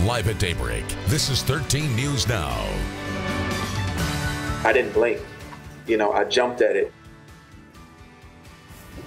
Live at daybreak. This is 13 News Now. I didn't blink. I jumped at it.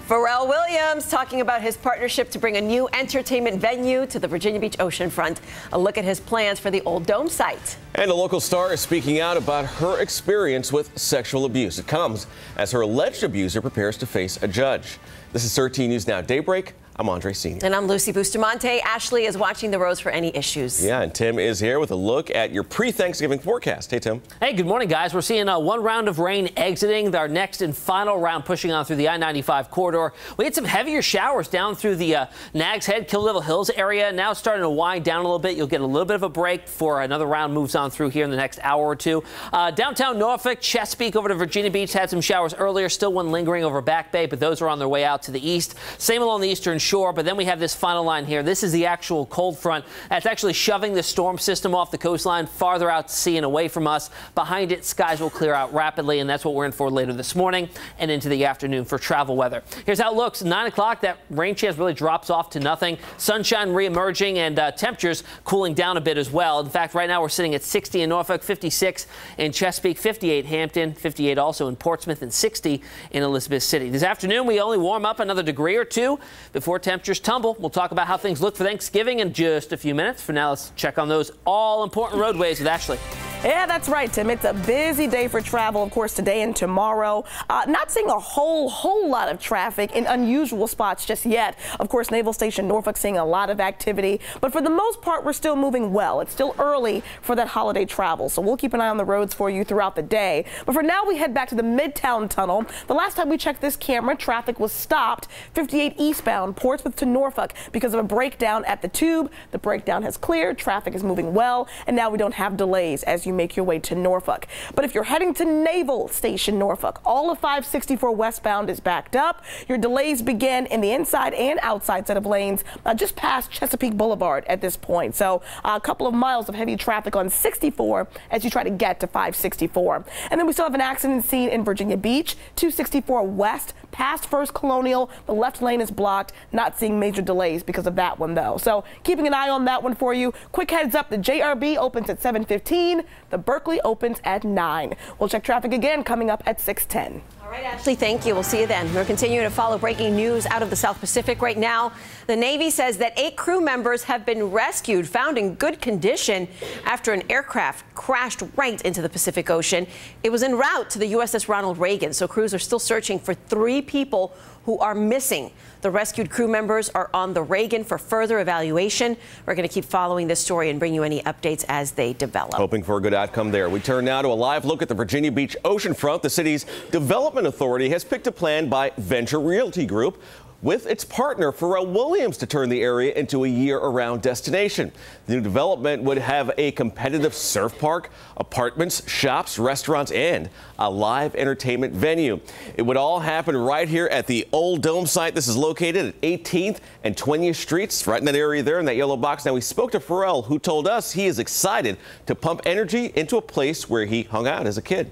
Pharrell Williams talking about his partnership to bring a new entertainment venue to the Virginia Beach oceanfront. A look at his plans for the Old Dome site. And a local star is speaking out about her experience with sexual abuse. It comes as her alleged abuser prepares to face a judge. This is 13 News Now Daybreak. I'm Andre Senior. And I'm Lucy Bustamante. Ashley is watching the roads for any issues. Yeah, and Tim is here with a look at your pre-Thanksgiving forecast. Hey, Tim. Hey, good morning, guys. We're seeing one round of rain exiting. Our next and final round pushing on through the I-95 corridor. We had some heavier showers down through the Nags Head, Kill Devil Hills area. Now it's starting to wind down a little bit. You'll get a little bit of a break before another round moves on through here in the next hour or two. Downtown Norfolk, Chesapeake over to Virginia Beach had some showers earlier. Still one lingering over Back Bay, but those are on their way out to the east. Same along the eastern shore, but then we have this final line here. This is the actual cold front that's actually shoving the storm system off the coastline farther out to sea and away from us. Behind it, skies will clear out rapidly, and that's what we're in for later this morning and into the afternoon for travel weather. Here's how it looks. 9 o'clock, that rain chance really drops off to nothing. Sunshine re-emerging and temperatures cooling down a bit as well. In fact, right now we're sitting at 60 in Norfolk, 56 in Chesapeake, 58 Hampton, 58 also in Portsmouth, and 60 in Elizabeth City. This afternoon, we only warm up another degree or two before temperatures tumble. We'll talk about how things look for Thanksgiving in just a few minutes. For now, let's check on those all-important roadways with Ashley. Yeah, that's right, Tim. It's a busy day for travel, of course, today and tomorrow. Not seeing a whole lot of traffic in unusual spots just yet. Of course, Naval Station Norfolk seeing a lot of activity. But for the most part, we're still moving well. It's still early for that holiday travel, so we'll keep an eye on the roads for you throughout the day. But for now, we head back to the Midtown Tunnel. The last time we checked this camera, traffic was stopped 58 eastbound, Portsmouth to Norfolk, because of a breakdown at the tube. The breakdown has cleared. Traffic is moving well, and now we don't have delays as you make your way to Norfolk. But if you're heading to Naval Station Norfolk, all of 564 westbound is backed up. Your delays begin in the inside and outside set of lanes just past Chesapeake Boulevard at this point. So a couple of miles of heavy traffic on 64 as you try to get to 564. And then we still have an accident scene in Virginia Beach, 264 west past First Colonial. The left lane is blocked. Not seeing major delays because of that one, though. So keeping an eye on that one for you. Quick heads up, the JRB opens at 7:15. The Berkeley opens at 9. We'll check traffic again coming up at 6:10. All right, Ashley, thank you. We'll see you then. We're continuing to follow breaking news out of the South Pacific right now. The Navy says that 8 crew members have been rescued, found in good condition after an aircraft crashed right into the Pacific Ocean. It was en route to the USS Ronald Reagan, so crews are still searching for 3 people who are missing. The rescued crew members are on the Reagan for further evaluation. We're going to keep following this story and bring you any updates as they develop. Hoping for a good outcome there. We turn now to a live look at the Virginia Beach oceanfront. The city's development authority has picked a plan by Venture Realty Group with its partner Pharrell Williams to turn the area into a year-round destination. The new development would have a competitive surf park, apartments, shops, restaurants, and a live entertainment venue. It would all happen right here at the Old Dome site. This is located at 18th and 20th Streets, right in that area there in that yellow box. Now, we spoke to Pharrell, who told us he is excited to pump energy into a place where he hung out as a kid.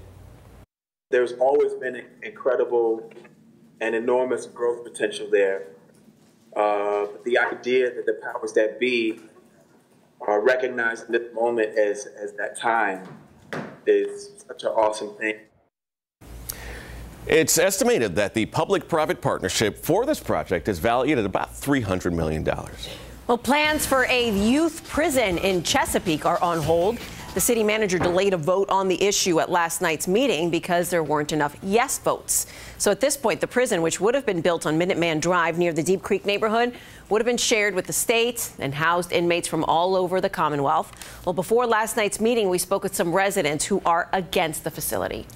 There's always been incredible and enormous growth potential there. But the idea that the powers that be are recognizing this moment as that time is such an awesome thing. It's estimated that the public-private partnership for this project is valued at about $300 million. Well, plans for a youth prison in Chesapeake are on hold. The city manager delayed a vote on the issue at last night's meeting because there weren't enough yes votes. So at this point, the prison, which would have been built on Minuteman Drive near the Deep Creek neighborhood, would have been shared with the state and housed inmates from all over the Commonwealth. Well, before last night's meeting, we spoke with some residents who are against the facility.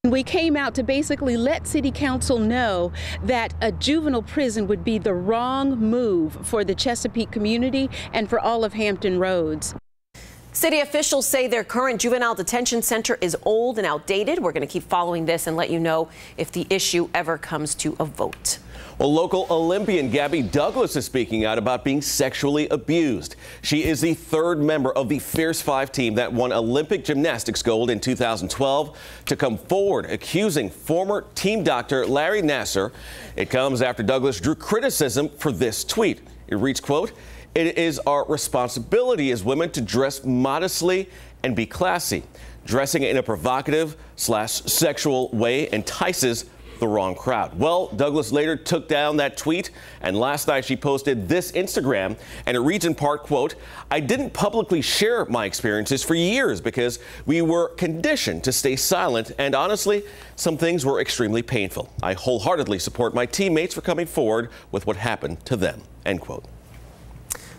We came out to basically let City Council know that a juvenile prison would be the wrong move for the Chesapeake community and for all of Hampton Roads. City officials say their current juvenile detention center is old and outdated. We're going to keep following this and let you know if the issue ever comes to a vote. Well, local Olympian Gabby Douglas is speaking out about being sexually abused. She is the 3rd member of the Fierce 5 team that won Olympic gymnastics gold in 2012 to come forward accusing former team doctor Larry Nassar. It comes after Douglas drew criticism for this tweet. It reads, quote, "It is our responsibility as women to dress modestly and be classy. Dressing in a provocative/sexual way entices the wrong crowd." Well, Douglas later took down that tweet, and last night she posted this Instagram, and it reads in part, quote, "I didn't publicly share my experiences for years because we were conditioned to stay silent, and honestly, some things were extremely painful. I wholeheartedly support my teammates for coming forward with what happened to them," end quote.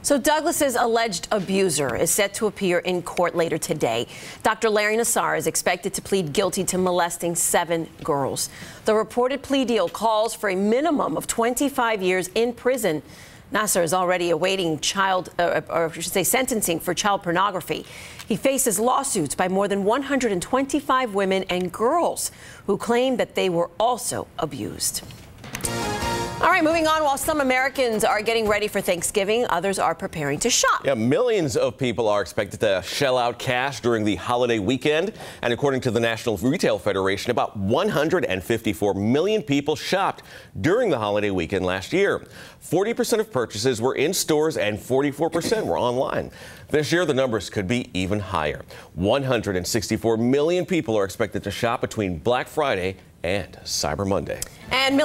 So Douglas's alleged abuser is set to appear in court later today. Dr. Larry Nassar is expected to plead guilty to molesting 7 girls. The reported plea deal calls for a minimum of 25 years in prison. Nassar is already awaiting sentencing for child pornography. He faces lawsuits by more than 125 women and girls who claim that they were also abused. All right, moving on. While some Americans are getting ready for Thanksgiving, others are preparing to shop. Yeah, millions of people are expected to shell out cash during the holiday weekend. And according to the National Retail Federation, about 154 million people shopped during the holiday weekend last year. 40% of purchases were in stores and 44% were online. This year, the numbers could be even higher. 164 million people are expected to shop between Black Friday and Cyber Monday. And